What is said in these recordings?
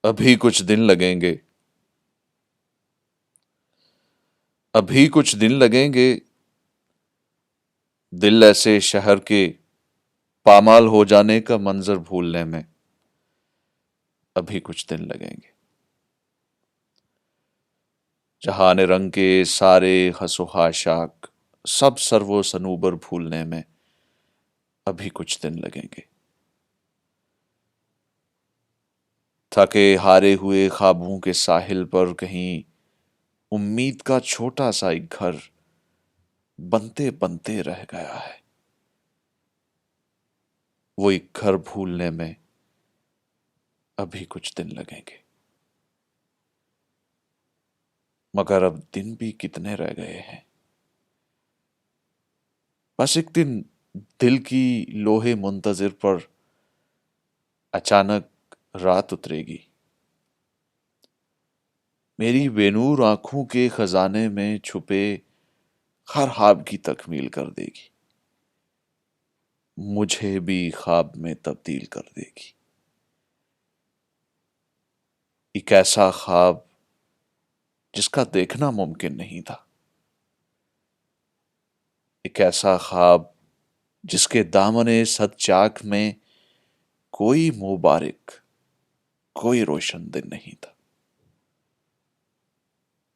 ابھی کچھ دن لگیں گے، ابھی کچھ دن لگیں گے، دل ایسے شہر کے پامال ہو جانے کا منظر بھولنے میں ابھی کچھ دن لگیں گے۔ جہان رنگ کے سارے حس و خاشاک سب سر و صنوبر بھولنے میں ابھی کچھ دن لگیں گے۔ تھکے ہارے ہوئے خوابوں کے ساحل پر کہیں امید کا چھوٹا سا ایک گھر بنتے بنتے رہ گیا ہے۔ وہ ایک گھر بھولنے میں ابھی کچھ دن لگیں گے، مگر اب دن بھی کتنے رہ گئے ہیں۔ بس ایک دن دل کی لوہے منتظر پر اچانک رات اترے گی، میری بے نور آنکھوں کے خزانے میں چھپے ہر خواب کی تکمیل کر دے گی، مجھے بھی خواب میں تبدیل کر دے گی۔ ایک ایسا خواب جس کا دیکھنا ممکن نہیں تھا، ایک ایسا خواب جس کے دامن صد چاک میں کوئی مبارک، کوئی روشن دن نہیں تھا۔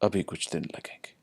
ابھی کچھ دن لگیں گے۔